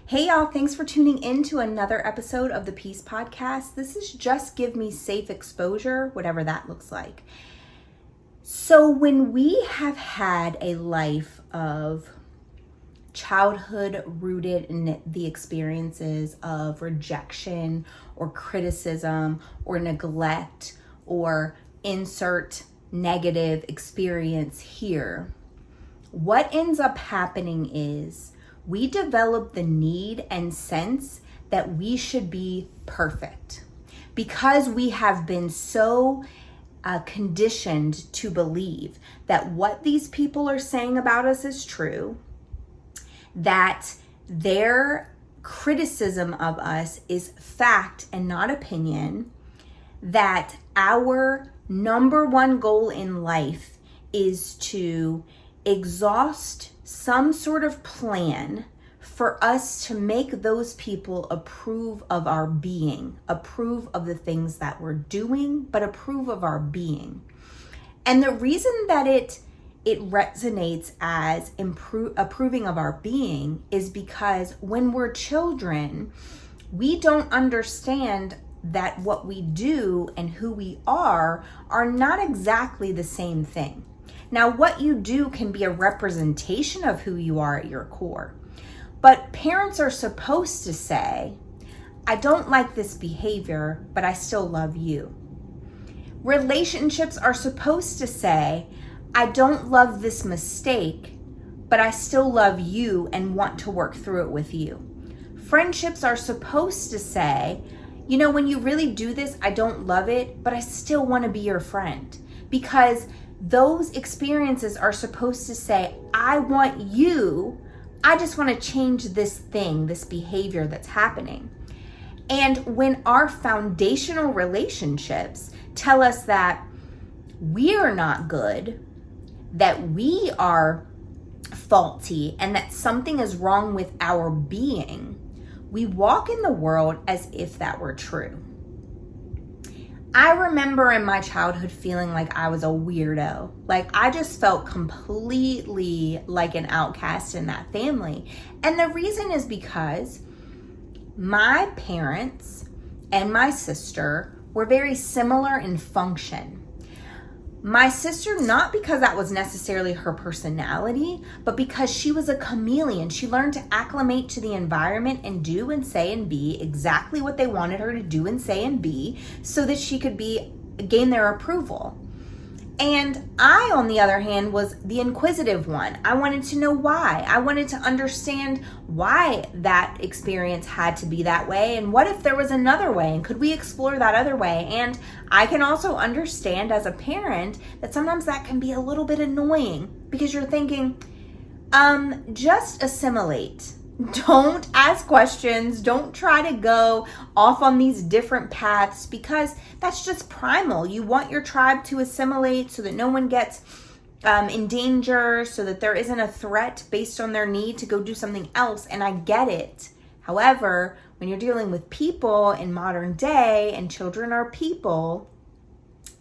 Hey y'all, thanks for tuning in to another episode of the Peace Podcast. This is just give me safe exposure, whatever that looks like. So when we have had a life of childhood rooted in the experiences of rejection or criticism or neglect or insert negative experience here, what ends up happening is we develop the need and sense that we should be perfect because we have been so conditioned to believe that what these people are saying about us is true, that their criticism of us is fact and not opinion, that our number one goal in life is to exhaust some sort of plan for us to make those people approve of our being, approve of the things that we're doing, but approve of our being. And the reason that it resonates as approving of our being is because when we're children, we don't understand that what we do and who we are not exactly the same thing. Now, what you do can be a representation of who you are at your core. But parents are supposed to say, I don't like this behavior, but I still love you. Relationships are supposed to say, I don't love this mistake, but I still love you and want to work through it with you. Friendships are supposed to say, you know, when you really do this, I don't love it, but I still want to be your friend. Because those experiences are supposed to say, I want you, I just want to change this thing, this behavior that's happening. And when our foundational relationships tell us that we are not good, that we are faulty, and that something is wrong with our being, we walk in the world as if that were true. I remember in my childhood feeling like I was a weirdo. Like I just felt completely like an outcast in that family. And the reason is because my parents and my sister were very similar in function. My sister, not because that was necessarily her personality, but because she was a chameleon. She learned to acclimate to the environment and do and say and be exactly what they wanted her to do and say and be so that she could gain their approval. And I, on the other hand, was the inquisitive one. I wanted to know why. I wanted to understand why that experience had to be that way and what if there was another way and could we explore that other way. And I can also understand as a parent that sometimes that can be a little bit annoying because you're thinking, just assimilate. Don't ask questions. Don't try to go off on these different paths because that's just primal. You want your tribe to assimilate so that no one gets in danger, so that there isn't a threat based on their need to go do something else. And I get it. However, when you're dealing with people in modern day and children are people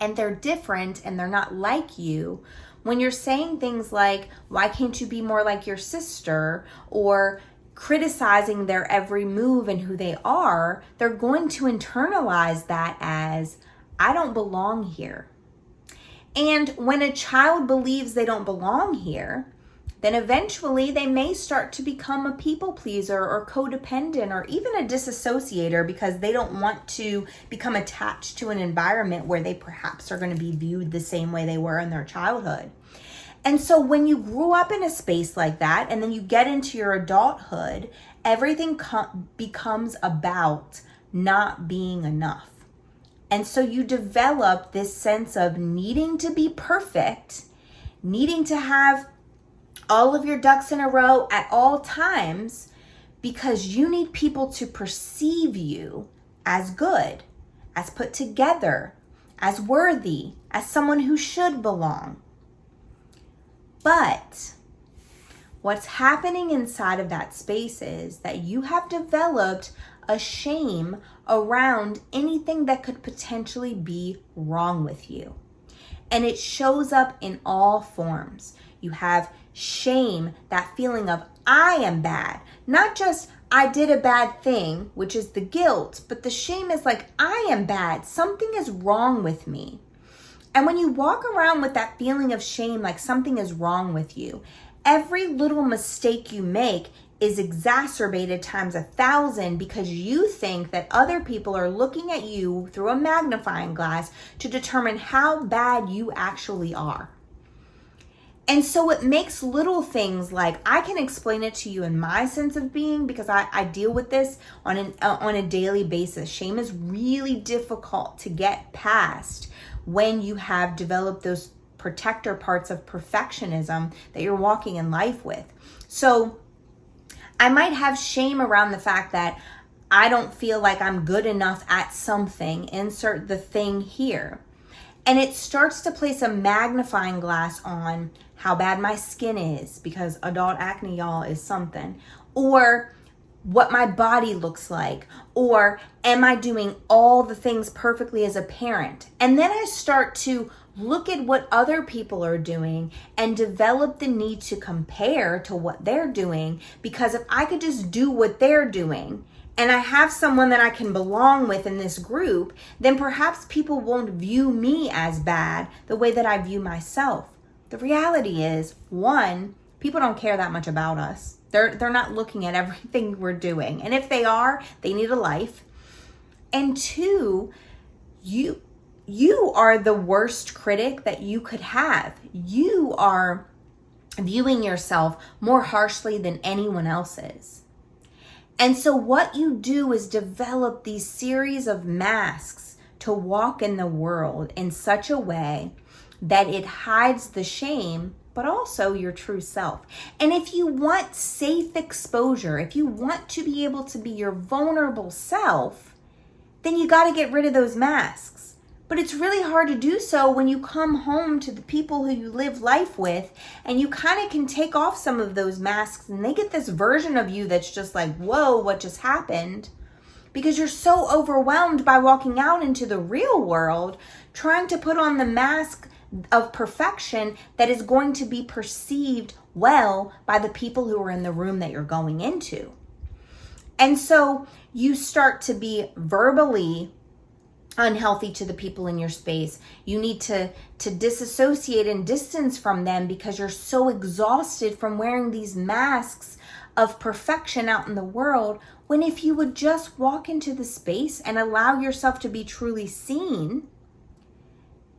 and they're different and they're not like you, when you're saying things like, why can't you be more like your sister, or criticizing their every move and who they are, they're going to internalize that as, I don't belong here. And when a child believes they don't belong here, then eventually they may start to become a people pleaser or codependent or even a disassociator because they don't want to become attached to an environment where they perhaps are going to be viewed the same way they were in their childhood. And so when you grew up in a space like that and then you get into your adulthood, everything becomes about not being enough. And so you develop this sense of needing to be perfect, needing to have all of your ducks in a row at all times because you need people to perceive you as good, as put together, as worthy, as someone who should belong. But what's happening inside of that space is that you have developed a shame around anything that could potentially be wrong with you. And it shows up in all forms. You have shame, that feeling of I am bad, not just I did a bad thing, which is the guilt, but the shame is like, I am bad. Something is wrong with me. And when you walk around with that feeling of shame, like something is wrong with you, every little mistake you make is exacerbated times 1,000 because you think that other people are looking at you through a magnifying glass to determine how bad you actually are. And so it makes little things like, I can explain it to you in my sense of being because I deal with this on a daily basis. Shame is really difficult to get past when you have developed those protector parts of perfectionism that you're walking in life with. So I might have shame around the fact that I don't feel like I'm good enough at something, insert the thing here. And it starts to place a magnifying glass on how bad my skin is, because adult acne, y'all, is something. Or what my body looks like. Or am I doing all the things perfectly as a parent? And then I start to look at what other people are doing and develop the need to compare to what they're doing. Because if I could just do what they're doing, and I have someone that I can belong with in this group, then perhaps people won't view me as bad the way that I view myself. The reality is, one, people don't care that much about us. They're not looking at everything we're doing. And if they are, they need a life. And two, you are the worst critic that you could have. You are viewing yourself more harshly than anyone else is. And so what you do is develop these series of masks to walk in the world in such a way that it hides the shame, but also your true self. And if you want safe exposure, if you want to be able to be your vulnerable self, then you got to get rid of those masks. But it's really hard to do so when you come home to the people who you live life with, and you kind of can take off some of those masks and they get this version of you that's just like, whoa, what just happened? Because you're so overwhelmed by walking out into the real world, trying to put on the mask of perfection that is going to be perceived well by the people who are in the room that you're going into. And so you start to be verbally unhealthy to the people in your space. You need to disassociate and distance from them because you're so exhausted from wearing these masks of perfection out in the world, when if you would just walk into the space and allow yourself to be truly seen,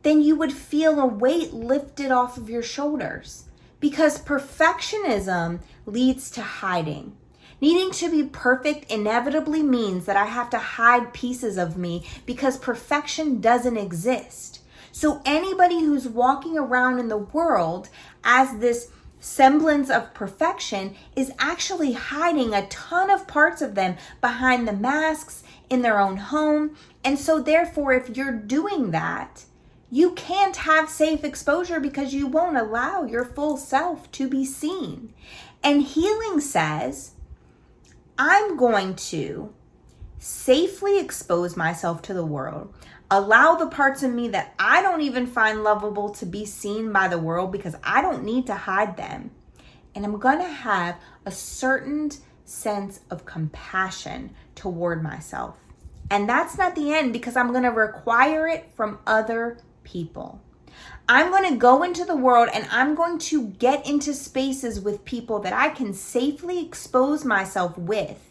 then you would feel a weight lifted off of your shoulders. Because perfectionism leads to hiding. Needing to be perfect inevitably means that I have to hide pieces of me because perfection doesn't exist. So anybody who's walking around in the world as this semblance of perfection is actually hiding a ton of parts of them behind the masks in their own home. And so therefore, if you're doing that, you can't have safe exposure because you won't allow your full self to be seen. And healing says, I'm going to safely expose myself to the world, allow the parts of me that I don't even find lovable to be seen by the world because I don't need to hide them. And I'm going to have a certain sense of compassion toward myself. And that's not the end, because I'm going to require it from other people. I'm going to go into the world and I'm going to get into spaces with people that I can safely expose myself with,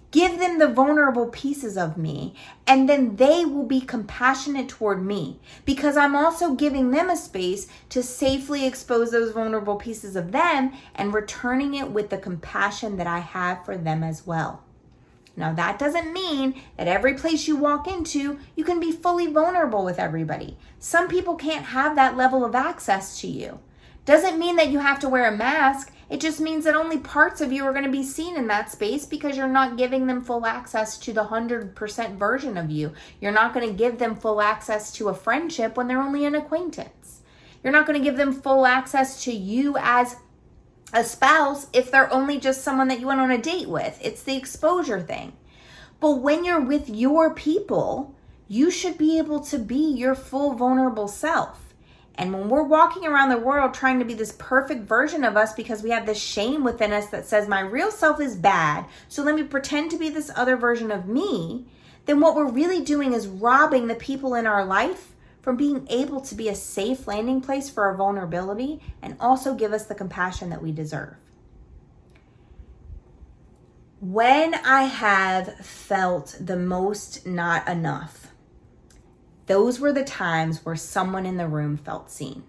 give them the vulnerable pieces of me, and then they will be compassionate toward me because I'm also giving them a space to safely expose those vulnerable pieces of them and returning it with the compassion that I have for them as well. Now, that doesn't mean that every place you walk into, you can be fully vulnerable with everybody. Some people can't have that level of access to you. Doesn't mean that you have to wear a mask. It just means that only parts of you are going to be seen in that space because you're not giving them full access to the 100% version of you. You're not going to give them full access to a friendship when they're only an acquaintance. You're not going to give them full access to you as a spouse if they're only just someone that you went on a date with. It's the exposure thing. But when you're with your people, you should be able to be your full vulnerable self. And when we're walking around the world trying to be this perfect version of us because we have this shame within us that says my real self is bad, so let me pretend to be this other version of me, then what we're really doing is robbing the people in our life from being able to be a safe landing place for our vulnerability and also give us the compassion that we deserve. When I have felt the most not enough, those were the times where someone in the room felt seen.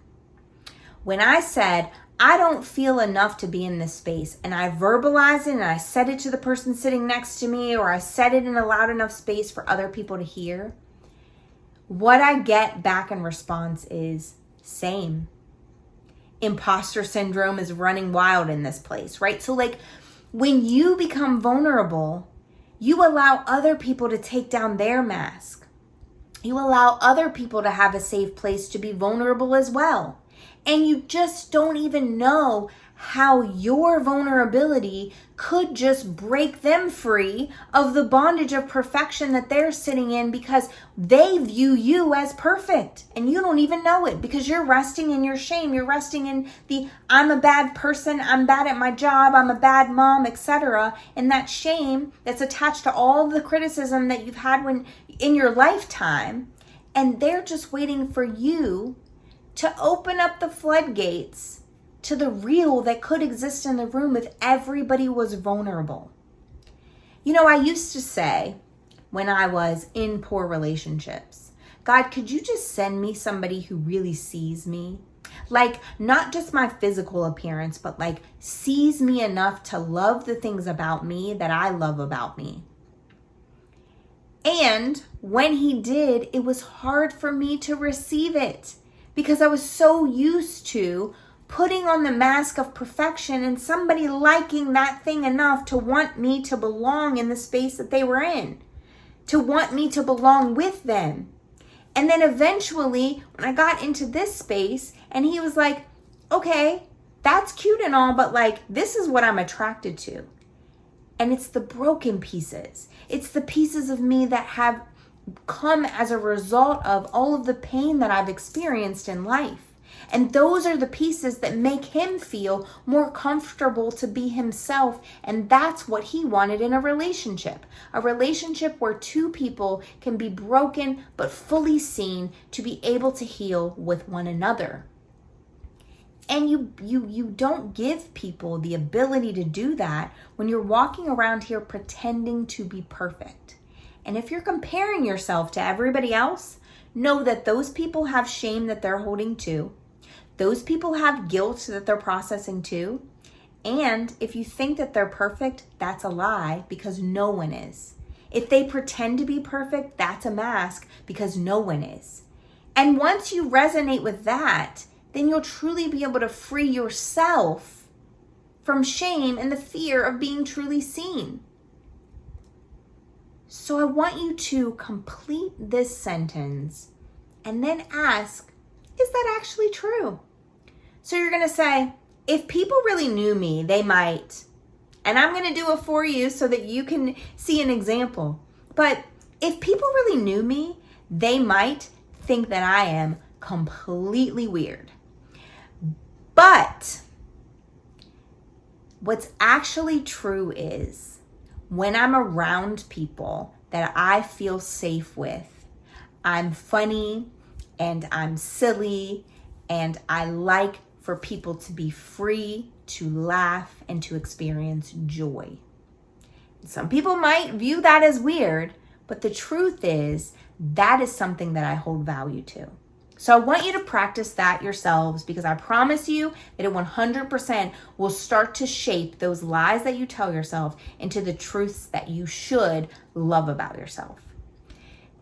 When I said, I don't feel enough to be in this space, and I verbalized it and I said it to the person sitting next to me, or I said it in a loud enough space for other people to hear, what I get back in response is same. Imposter syndrome is running wild in this place, right? So like when you become vulnerable, you allow other people to take down their mask. You allow other people to have a safe place to be vulnerable as well. And you just don't even know how your vulnerability could just break them free of the bondage of perfection that they're sitting in because they view you as perfect and you don't even know it because you're resting in your shame. You're resting in the I'm a bad person, I'm bad at my job, I'm a bad mom, etc. And that shame that's attached to all the criticism that you've had when in your lifetime, and they're just waiting for you to open up the floodgates to the real that could exist in the room if everybody was vulnerable. You know, I used to say when I was in poor relationships, God, could you just send me somebody who really sees me? Like, not just my physical appearance, but like sees me enough to love the things about me that I love about me. And when he did, it was hard for me to receive it because I was so used to putting on the mask of perfection and somebody liking that thing enough to want me to belong in the space that they were in, to want me to belong with them. And then eventually, when I got into this space and he was like, okay, that's cute and all, but like, this is what I'm attracted to. And it's the broken pieces. It's the pieces of me that have come as a result of all of the pain that I've experienced in life. And those are the pieces that make him feel more comfortable to be himself. And that's what he wanted in a relationship. A relationship where two people can be broken but fully seen to be able to heal with one another. And you don't give people the ability to do that when you're walking around here pretending to be perfect. And if you're comparing yourself to everybody else, know that those people have shame that they're holding too. Those people have guilt that they're processing too. And if you think that they're perfect, that's a lie because no one is. If they pretend to be perfect, that's a mask because no one is. And once you resonate with that, then you'll truly be able to free yourself from shame and the fear of being truly seen. So I want you to complete this sentence and then ask, is that actually true? So you're going to say, if people really knew me, they might. And I'm going to do it for you so that you can see an example. But if people really knew me, they might think that I am completely weird. But what's actually true is when I'm around people that I feel safe with, I'm funny and I'm silly and I like for people to be free to laugh and to experience joy. Some people might view that as weird, but the truth is that is something that I hold value to. So I want you to practice that yourselves because I promise you that it 100% will start to shape those lies that you tell yourself into the truths that you should love about yourself.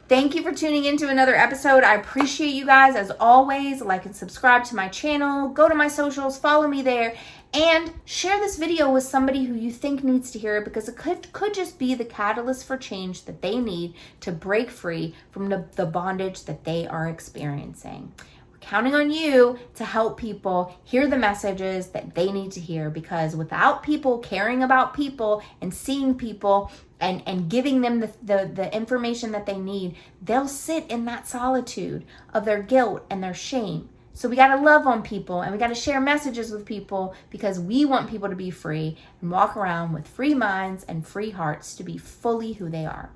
Thank you for tuning into another episode. I appreciate you guys. As always, like and subscribe to my channel. Go to my socials, follow me there, and share this video with somebody who you think needs to hear it because it could just be the catalyst for change that they need to break free from the bondage that they are experiencing. We're counting on you to help people hear the messages that they need to hear because without people caring about people and seeing people and giving them the information that they need, they'll sit in that solitude of their guilt and their shame, So we got to love on people and we got to share messages with people because we want people to be free and walk around with free minds and free hearts to be fully who they are.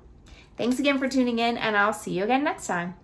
Thanks again for tuning in, and I'll see you again next time.